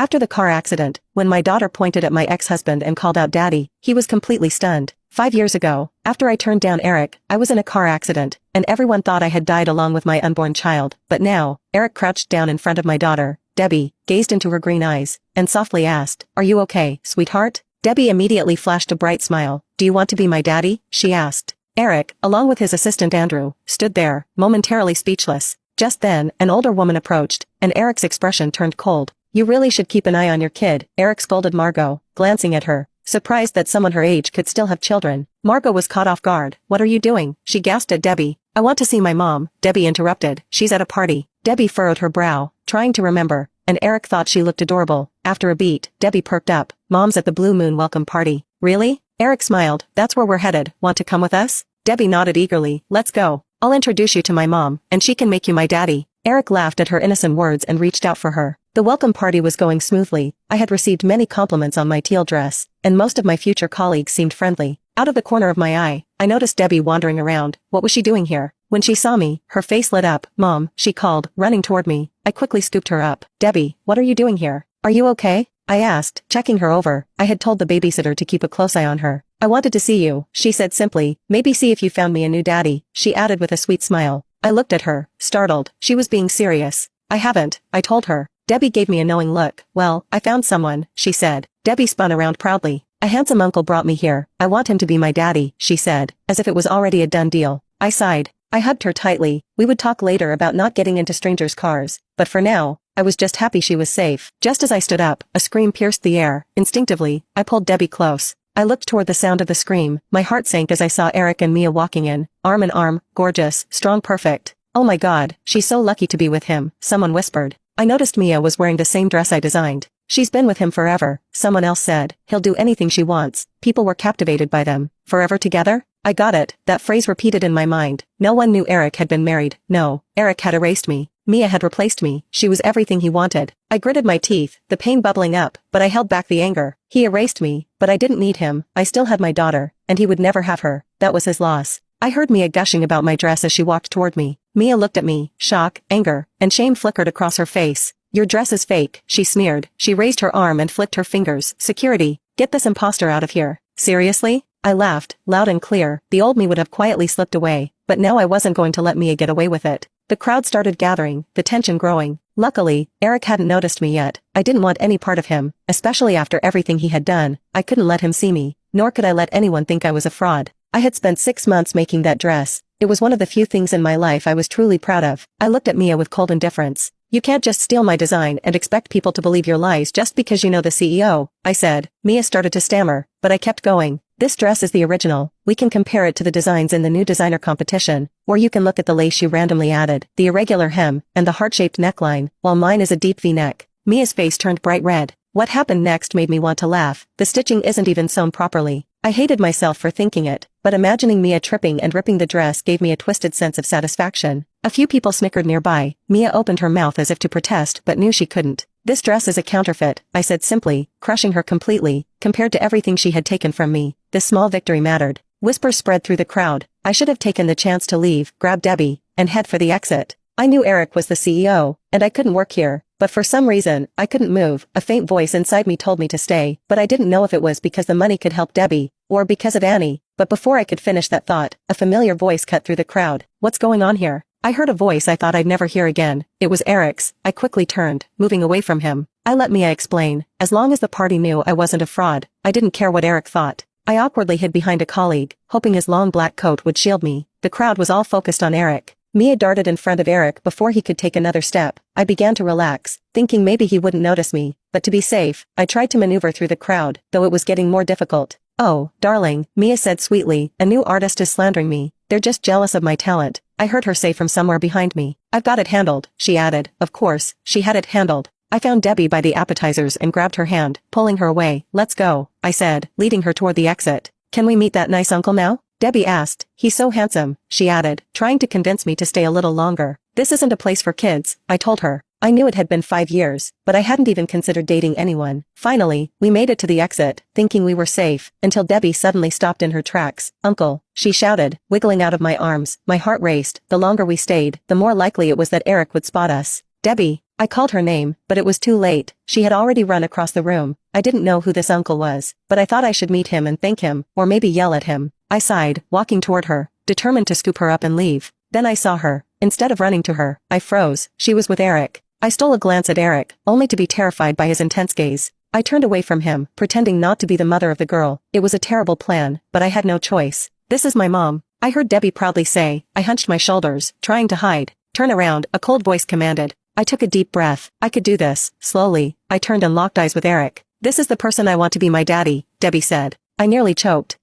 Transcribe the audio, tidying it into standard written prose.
After the car accident, when my daughter pointed at my ex-husband and called out Daddy, he was completely stunned. 5 years ago, after I turned down Eric, I was in a car accident, and everyone thought I had died along with my unborn child. But now, Eric crouched down in front of my daughter, Debbie, gazed into her green eyes, and softly asked, "Are you okay, sweetheart?" Debbie immediately flashed a bright smile. "Do you want to be my daddy?" she asked. Eric, along with his assistant Andrew, stood there, momentarily speechless. Just then, an older woman approached, and Eric's expression turned cold. "You really should keep an eye on your kid," Eric scolded Margot, glancing at her, surprised that someone her age could still have children. Margot was caught off guard. "What are you doing?" she gasped at Debbie. "I want to see my mom," Debbie interrupted. "She's at a party." Debbie furrowed her brow, trying to remember, and Eric thought she looked adorable. After a beat, Debbie perked up. "Mom's at the Blue Moon welcome party." "Really?" Eric smiled. "That's where we're headed. Want to come with us?" Debbie nodded eagerly. "Let's go. I'll introduce you to my mom, and she can make you my daddy." Eric laughed at her innocent words and reached out for her. The welcome party was going smoothly. I had received many compliments on my teal dress, and most of my future colleagues seemed friendly. Out of the corner of my eye, I noticed Debbie wandering around. What was she doing here? When she saw me, her face lit up. "Mom," she called, running toward me. I quickly scooped her up. "Debbie, what are you doing here? Are you okay?" I asked, checking her over. I had told the babysitter to keep a close eye on her. "I wanted to see you," she said simply. "Maybe see if you found me a new daddy," she added with a sweet smile. I looked at her, startled. She was being serious. "I haven't," I told her. Debbie gave me a knowing look. "Well, I found someone," she said. Debbie spun around proudly. "A handsome uncle brought me here. I want him to be my daddy," she said, as if it was already a done deal. I sighed. I hugged her tightly. We would talk later about not getting into strangers' cars, but for now, I was just happy she was safe. Just as I stood up, a scream pierced the air. Instinctively, I pulled Debbie close. I looked toward the sound of the scream. My heart sank as I saw Eric and Mia walking in, arm in arm, gorgeous, strong, perfect. "Oh my God, she's so lucky to be with him," someone whispered. I noticed Mia was wearing the same dress I designed. "She's been with him forever," someone else said. "He'll do anything she wants." People were captivated by them. Forever together? I got it, that phrase repeated in my mind. No one knew Eric had been married. No, Eric had erased me. Mia had replaced me. She was everything he wanted. I gritted my teeth, the pain bubbling up, but I held back the anger. He erased me, but I didn't need him. I still had my daughter, and he would never have her. That was his loss. I heard Mia gushing about my dress as she walked toward me. Mia looked at me, shock, anger, and shame flickered across her face. "Your dress is fake," she sneered. She raised her arm and flicked her fingers. "Security, get this imposter out of here." "Seriously?" I laughed, loud and clear. The old me would have quietly slipped away, but now I wasn't going to let Mia get away with it. The crowd started gathering, the tension growing. Luckily, Eric hadn't noticed me yet. I didn't want any part of him, especially after everything he had done. I couldn't let him see me, nor could I let anyone think I was a fraud. I had spent 6 months making that dress. It was one of the few things in my life I was truly proud of. I looked at Mia with cold indifference. "You can't just steal my design and expect people to believe your lies just because you know the CEO," I said. Mia started to stammer, but I kept going. "This dress is the original. We can compare it to the designs in the new designer competition, or you can look at the lace you randomly added, the irregular hem, and the heart-shaped neckline, while mine is a deep V-neck." Mia's face turned bright red. What happened next made me want to laugh. The stitching isn't even sewn properly. I hated myself for thinking it, but imagining Mia tripping and ripping the dress gave me a twisted sense of satisfaction. A few people snickered nearby. Mia opened her mouth as if to protest but knew she couldn't. "This dress is a counterfeit," I said simply, crushing her completely. Compared to everything she had taken from me, this small victory mattered. Whispers spread through the crowd. I should have taken the chance to leave, grab Debbie, and head for the exit. I knew Eric was the CEO, and I couldn't work here, but for some reason, I couldn't move. A faint voice inside me told me to stay, but I didn't know if it was because the money could help Debbie, or because of Annie. But before I could finish that thought, a familiar voice cut through the crowd. "What's going on here?" I heard a voice I thought I'd never hear again. It was Eric's. I quickly turned, moving away from him. I let Mia explain. As long as the party knew I wasn't a fraud, I didn't care what Eric thought. I awkwardly hid behind a colleague, hoping his long black coat would shield me. The crowd was all focused on Eric. Mia darted in front of Eric before he could take another step. I began to relax, thinking maybe he wouldn't notice me, but to be safe, I tried to maneuver through the crowd, though it was getting more difficult. "Oh, darling," Mia said sweetly, "a new artist is slandering me. They're just jealous of my talent," I heard her say from somewhere behind me. "I've got it handled," she added. Of course, she had it handled. I found Debbie by the appetizers and grabbed her hand, pulling her away. "Let's go," I said, leading her toward the exit. "Can we meet that nice uncle now?" Debbie asked. "He's so handsome," she added, trying to convince me to stay a little longer. "This isn't a place for kids," I told her. I knew it had been 5 years, but I hadn't even considered dating anyone. Finally, we made it to the exit, thinking we were safe, until Debbie suddenly stopped in her tracks. "Uncle," she shouted, wiggling out of my arms. My heart raced. The longer we stayed, the more likely it was that Eric would spot us. Debbie. I called her name, but it was too late. She had already run across the room. I didn't know who this uncle was, but I thought I should meet him and thank him, or maybe yell at him. I sighed, walking toward her, determined to scoop her up and leave. Then I saw her. Instead of running to her, I froze. She was with Eric. I stole a glance at Eric, only to be terrified by his intense gaze. I turned away from him, pretending not to be the mother of the girl. It was a terrible plan, but I had no choice. This is my mom, I heard Debbie proudly say. I hunched my shoulders, trying to hide. Turn around, a cold voice commanded. I took a deep breath. I could do this. Slowly, I turned and locked eyes with Eric. This is the person I want to be my daddy, Debbie said. I nearly choked.